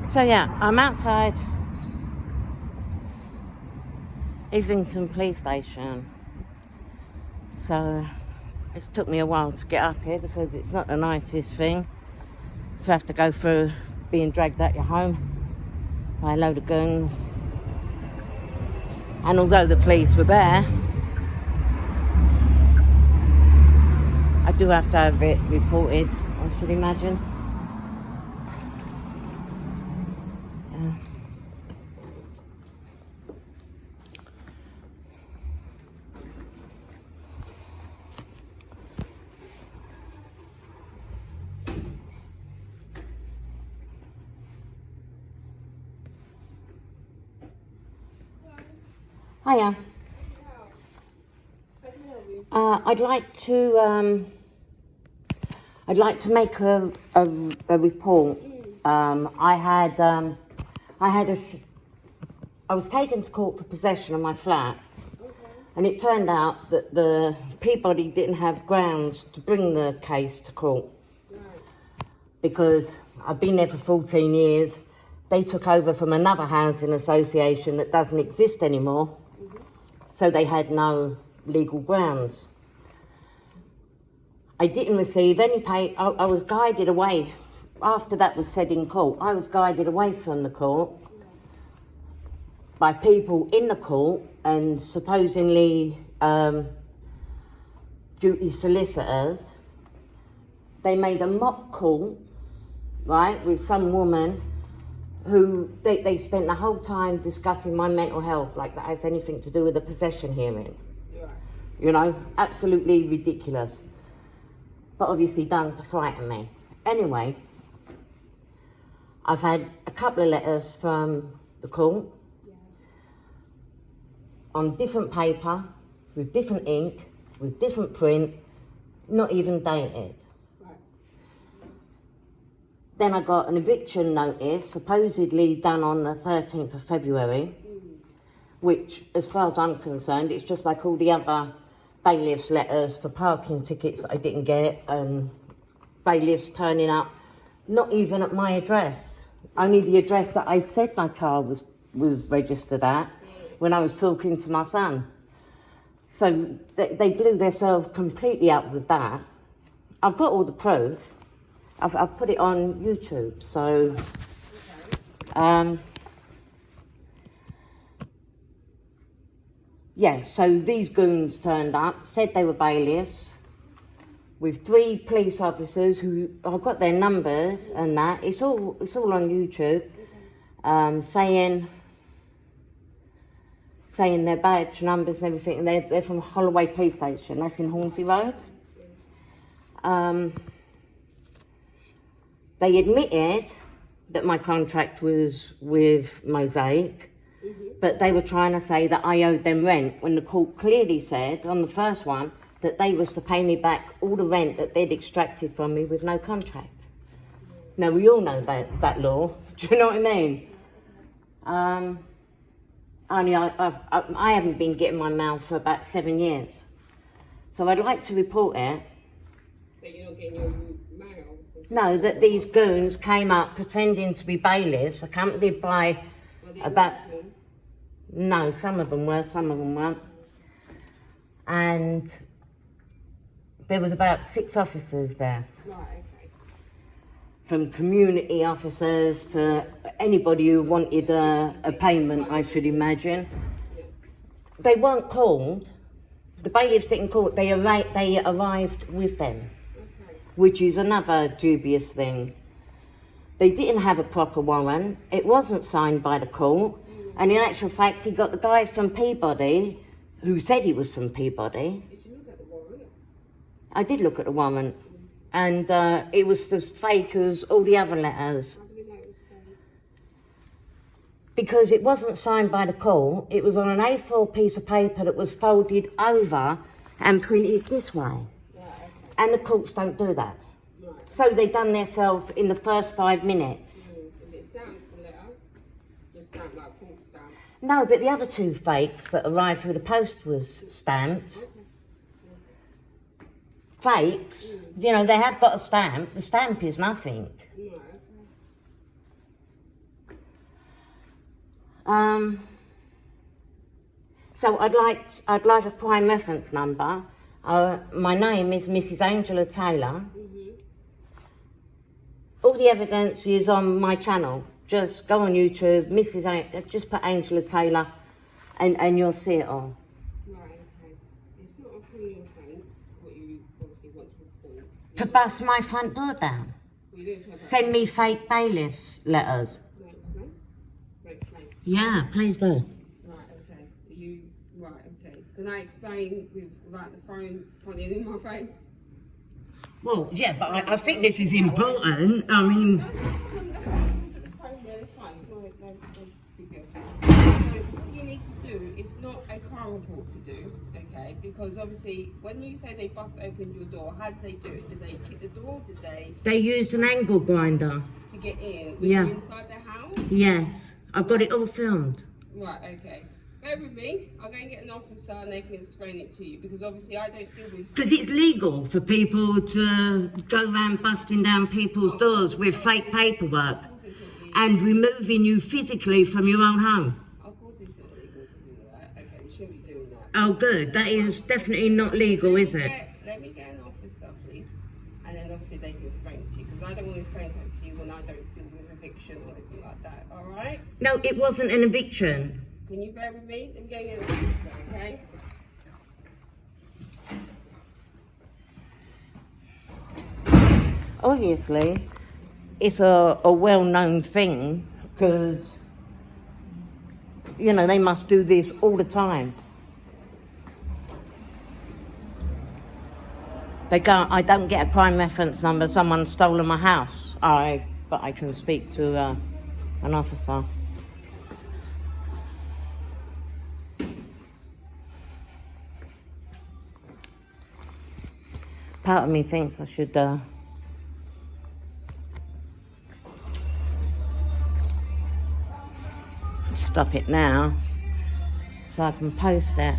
So yeah, I'm outside Islington Police Station. So it's took me a while to get up here because it's not the nicest thing to have to go through being dragged out your home by a load of goons. And although the police were there, I do have to have it reported, I should imagine. Hiya. I'd like to make a report. I was taken to court for possession of my flat, and it turned out that the Peabody didn't have grounds to bring the case to court because I've been there for 14 years. They took over from another housing association that doesn't exist anymore, so they had no legal grounds. I didn't receive any pay. I was guided away. After that was said in court, I was guided away from the court by people in the court and supposedly duty solicitors. They made a mock call, right, with some woman who they spent the whole time discussing my mental health like that has anything to do with a possession hearing. Yeah. You know, absolutely ridiculous. But obviously done to frighten me. Anyway, I've had a couple of letters from the court on different paper, with different ink, with different print, not even dated. Right. Then I got an eviction notice, supposedly done on the 13th of February, which, as far as I'm concerned, it's just like all the other bailiff's letters for parking tickets that I didn't get, bailiffs turning up, not even at my address, only the address that I said my car was registered at when I was talking to my son. So they blew themselves completely up with that. I've got all the proof. I've put it on YouTube, so yeah, so these goons turned up, said they were bailiffs, with 3 police officers who, I've got their numbers and that, it's all on YouTube, saying their badge numbers and everything, and they're from Holloway Police Station, that's in Hornsey Road. They admitted that my contract was with Mosaic, but they were trying to say that I owed them rent when the court clearly said on the first one that they was to pay me back all the rent that they'd extracted from me with no contract. Now, we all know that law. Do you know what I mean? Only I haven't been getting my mail for about 7 years. So I'd like to report it. But you're not getting your mail? No, that these goons came up pretending to be bailiffs, accompanied by about... No, some of them were, some of them weren't. And there was about 6 officers there. Right, okay. From community officers to anybody who wanted a payment, I should imagine. They weren't called. The bailiffs didn't call. They arrived with them, which is another dubious thing. They didn't have a proper warrant. It wasn't signed by the court. And in actual fact, he got the guy from Peabody, who said he was from Peabody. Did you look at the warrant? I did look at the warrant. And it was as fake as all the other letters. How do we know it was fake? Because it wasn't signed by the court. It was on an A4 piece of paper that was folded over and printed this way. Right, okay. And the courts don't do that. Right. So they done themselves in the first 5 minutes. Is it stamped, the letter? Just stamped like full stamp? No, but the other 2 fakes that arrived through the post was stamped. Fakes, you know, they have got a stamp. The stamp is nothing. No, okay. So I'd like a crime reference number. My name is Mrs. Angela Taylor. All the evidence is on my channel. Just go on YouTube, just put Angela Taylor, and you'll see it all. Right, okay. It's not a criminal offence, what you obviously want to report. To bust my front door down. Well, you didn't say that. Send me fake bailiffs letters. Can I explain? Can I explain? Yeah, please do. Right, okay. Right, okay. Can I explain without the phone pointing in my face? Well, yeah, but I think this is important. I mean, Yeah, that's fine. No big deal. So what you need to do is not a crime report to do, okay? Because obviously, when you say they bust open your door, how did they do it? Did they kick the door? Did they used an angle grinder. to get in? Yeah. Were you inside the house? Yes, I've got it all filmed. Right, okay. Bear with me. I'll go and get an officer and they can explain it to you because obviously I don't deal with. Because it's legal for people to go around busting down people's doors with fake paperwork Of course it's not legal. and removing you physically from your own home. Of course it's not legal to do that. Okay, you shouldn't be doing that. Oh, good. That is definitely not legal, is it? Let me get an officer, please. And then obviously they can explain it to you because I don't want to explain something to you when I don't deal with eviction or anything like that. Alright? No, it wasn't an eviction. Can you bear with me? Let me go and get an officer, okay? Obviously, it's a well-known thing because, you know, they must do this all the time. I don't get a crime reference number, someone's stolen my house. But I can speak to an officer. Part of me thinks I should stop it now so I can post it.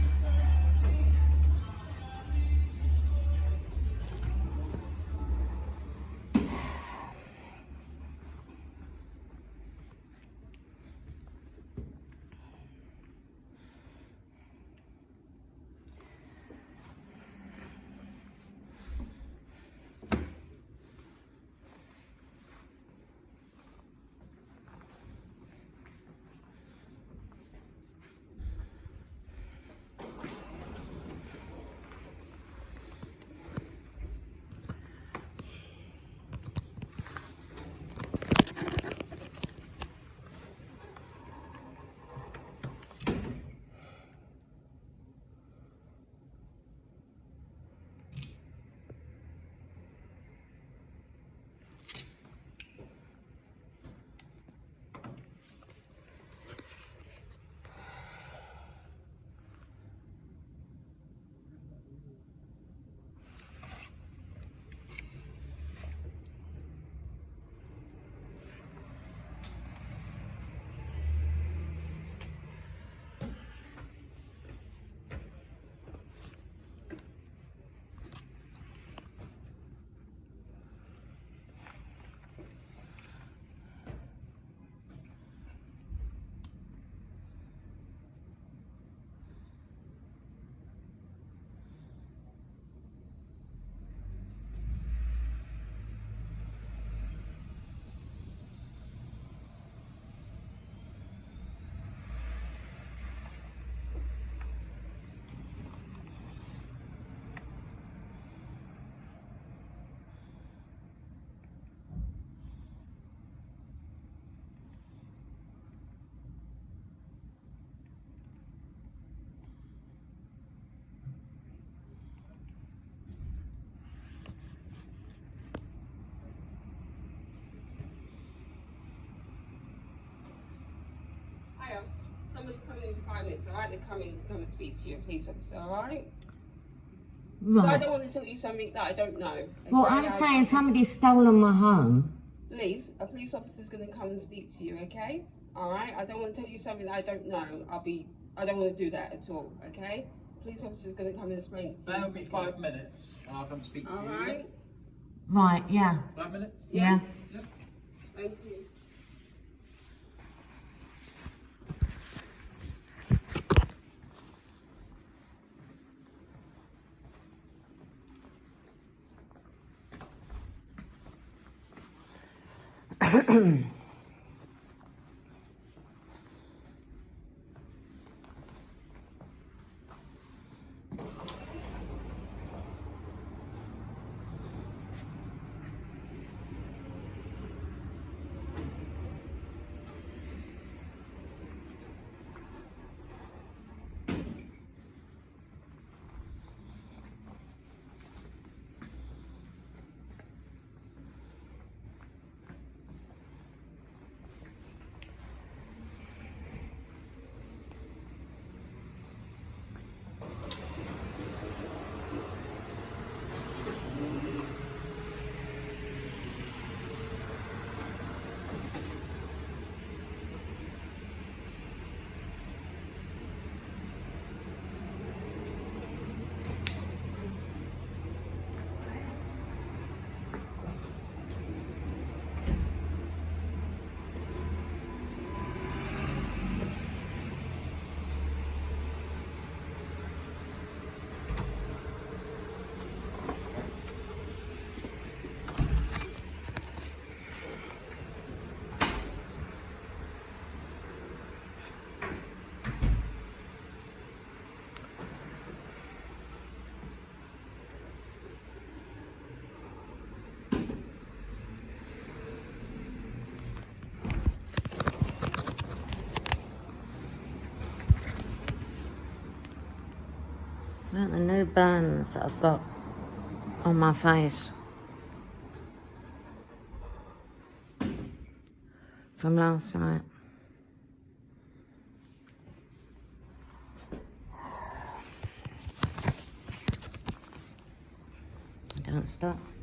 Hiya. Somebody's coming in 5 minutes, alright? They're coming to come and speak to you, a police officer, alright? So I Right. don't want to tell you something that I don't know. Okay? Well, I'm saying somebody's stolen my home. Please, a police officer's going to come and speak to you, okay? Alright? I don't want to tell you something that I don't know. I don't want to do that at all, okay? Police officer's going to come and explain it to you. That'll be 5 minutes, and I'll come speak to you. Alright? Right, yeah. 5 minutes? Yeah. Yep. Thank you. Look at the new burns that I've got on my face from last night. Don't stop.